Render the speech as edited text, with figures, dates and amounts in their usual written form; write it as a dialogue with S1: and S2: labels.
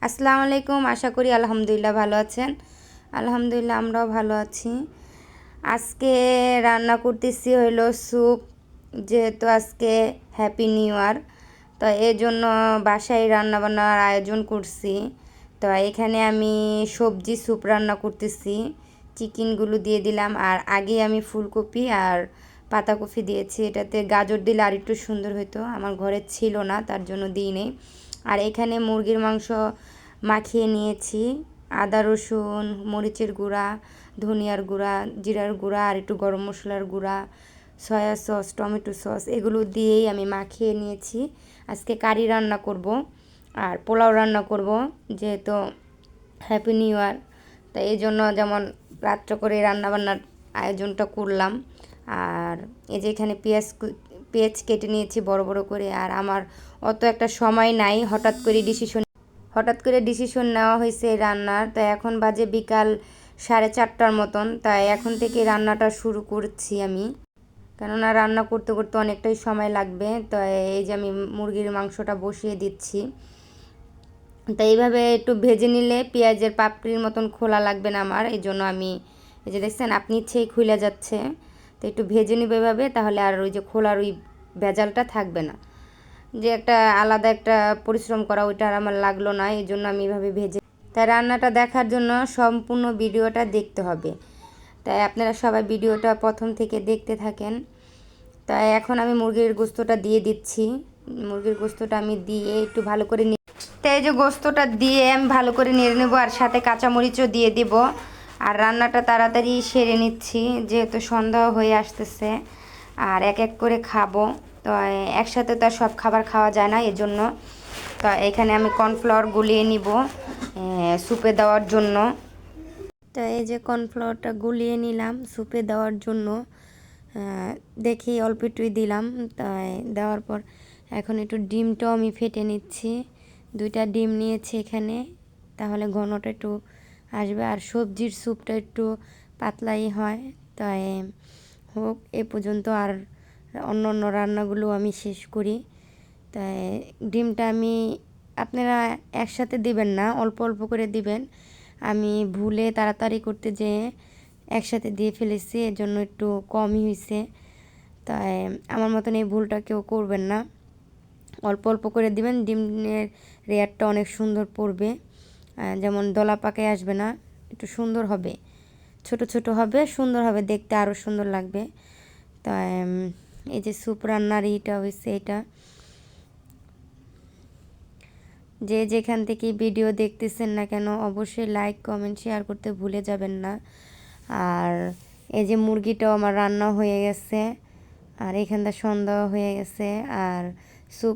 S1: আসসালামু আলাইকুম। আশা করি আলহামদুলিল্লাহ ভালো আছেন। আলহামদুলিল্লাহ আমরাও ভালো আছি। আজকে রান্না করতেছি হইলো স্যুপ, যেহেতু আজকে হ্যাপি নিউ ইয়ার, তো এর জন্য বাসায় রান্না বান্নার আয়োজন করছি। তো এখানে আমি সবজি স্যুপ রান্না করতেছি, চিকেনগুলো দিয়ে দিলাম, আর আগে আমি ফুলকপি আর পাতাকপি দিয়েছি। এটাতে গাজর দিলে আর একটু সুন্দর হতো, আমার ঘরে ছিল না তার জন্য দিই নেই। আর এখানে মুরগির মাংস মাখিয়ে নিয়েছি, আদা রসুন মরিচের গুঁড়া, ধনিয়ার গুঁড়া, জিরার গুঁড়া আর একটু গরম মশলার গুঁড়া, সয়া সস, টমেটো সস এগুলো দিয়েই আমি মাখিয়ে নিয়েছি। আজকে কারি রান্না করব আর পোলাও রান্না করব, যেহেতু হ্যাপি নিউ ইয়ার, তাই এই জন্য যেমন রাত্র করে রান্নাবান্নার আয়োজনটা করলাম। আর এই যে এখানে পেঁয়াজ কেটে নিয়েছি বড় বড় করে। আর আমার অত একটা সময় নাই, হঠাৎ করে ডিসিশন নেওয়া হয়েছে এই রান্নার। তো এখন বাজে বিকাল 4:30টার মতন, তাই এখন থেকে রান্নাটা শুরু করছি আমি, কেননা রান্না করতে করতে অনেকটাই সময় লাগবে। তো এই যে আমি মুরগির মাংসটা বসিয়ে দিচ্ছি। তো এইভাবে একটু ভেজে নিলে পেঁয়াজের পাপড়ির মতন খোলা লাগবে না আমার, এই জন্য আমি এই যে দেখছেন আপনি ইচ্ছেই খুলে যাচ্ছে। তো একটু ভেজে নিবে এভাবে, তাহলে আর ওই যে খোলার ওই ভেজালটা থাকবে না, যে একটা আলাদা একটা পরিশ্রম করা ওইটা আর আমার লাগলো না, এই জন্য আমি এভাবে ভেজে। তাই রান্নাটা দেখার জন্য সম্পূর্ণ ভিডিওটা দেখতে হবে, তাই আপনারা সবাই ভিডিওটা প্রথম থেকে দেখতে থাকেন। তাই এখন আমি মুরগির গোস্তটা দিয়ে দিচ্ছি। মুরগির গোস্তটা আমি দিয়ে একটু ভালো করে তো এই যে গোস্তটা দিয়ে আমি ভালো করে নেড়ে নেবো, আর সাথে কাঁচামরিচও দিয়ে দিব। আর রান্নাটা তাড়াতাড়ি সেরে নিচ্ছি, যেহেতু সন্ধ্যা হয়ে আসতেছে আর এক এক করে খাবো। তো একসাথে তো আর সব খাবার খাওয়া যায় না, এজন্য তো এখানে আমি কর্নফ্লাওয়ার গুলিয়ে নিব স্যুপে দেওয়ার জন্য। তো এই যে কর্নফ্লাওয়ারটা গুলিয়ে নিলাম স্যুপে দেওয়ার জন্য। দেখি অল্প একটুই দিলাম, তাই দেওয়ার পর এখন একটু ডিমটাও আমি ফেটে নিচ্ছি। 2টা ডিম নিয়েছি এখানে, তাহলে ঘনটা একটু আসবে। আর সবজির স্যুপটা একটু পাতলাই হয়, তাই হোক এ পর্যন্ত। আর অন্য অন্য রান্নাগুলো আমি শেষ করি। তাই ডিমটা আপনারা একসাথে দিবেন না, অল্প অল্প করে দিবেন। আমি ভুলে তাড়াতাড়ি করতে যেয়ে একসাথে দিয়ে ফেলেছি, এর জন্য একটু কমই হয়েছে। তাই আমার মতন এই ভুলটা কেউ করবেন না, অল্প অল্প করে দিবেন। ডিমের লেয়ারটা অনেক সুন্দর পড়বে, যেমন দলা পাকায় আসবে না, একটু সুন্দর হবে, ছোট ছোট হবে, সুন্দর হবে দেখতে, আরও সুন্দর লাগবে। তাই এই যে স্যুপ রান্নার এইটা হয়েছে, এটা যে যেখান থেকে ভিডিও দেখতেছেন না কেন অবশ্যই লাইক কমেন্ট শেয়ার করতে ভুলে যাবেন না। আর এই যে মুরগিটাও আমার রান্না হয়ে গেছে, আর এখানটা সন্ধ্যা হয়ে গেছে। আর স্যুপ